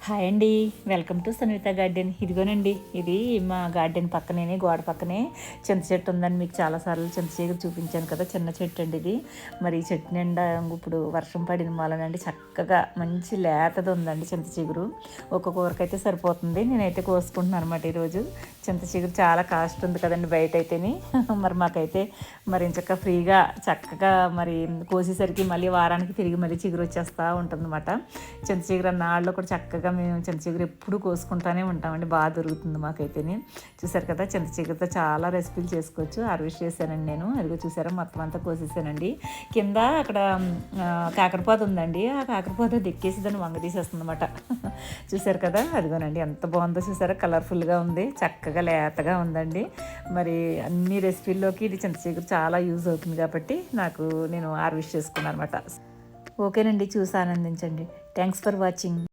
Hi అండి. Welcome to Sanvitha garden. ఇదిగోనండి, ఇది మా గార్డెన్ పక్కనే, గోడ పక్కనే చింత చెట్టు ఉందని మీకు చాలాసార్లు చింత చిగురు చూపించాను కదా. చిన్న చెట్టు అండి ఇది. మరి ఈ చెట్టు నిండా ఇప్పుడు వర్షం పడిన మూలనండి చక్కగా మంచి లేతది ఉందండి చింత చిగురు. ఒక కూరకైతే సరిపోతుంది. నేనైతే కోసుకుంటున్నాను అనమాట ఈరోజు. చింత చిగురు చాలా కాస్ట్ ఉంది కదండి బయట అయితేని. మరి మాకైతే మరి ఇంచక్క ఫ్రీగా చక్కగా మరి కోసేసరికి మళ్ళీ వారానికి తిరిగి మళ్ళీ చిగురు వచ్చేస్తూ ఉంటుంది అనమాట. చింత చిగురు అన్నాళ్ళు కూడా చక్కగా మేము చింత చిగురు ఎప్పుడు కోసుకుంటానే ఉంటామండి. బాగా దొరుకుతుంది మాకైతేనే. చూసారు కదా, చింత చిగురుతో చాలా రెసిపీలు చేసుకోవచ్చు. హార్వెస్ట్ చేశానండి నేను. అదిగో చూసారా, మొత్తం అంతా కోసేసానండి. కింద అక్కడ కాకరపాదు ఉందండి. ఆ కాకరపాదు దిక్కేసి దాన్ని వంగ తీసేస్తుంది అనమాట. చూసారు కదా, అదిగోనండి ఎంత బాగుందో చూసారా. కలర్ఫుల్గా ఉంది, చక్కగా లేతగా ఉందండి. మరి అన్ని రెసిపీల్లోకి ఇది చింత చిగురు చాలా యూజ్ అవుతుంది కాబట్టి నేను హార్వెస్ట్ చేసుకున్నాను అనమాట. ఓకేనండి, చూసి ఆనందించండి. Thanks for watching.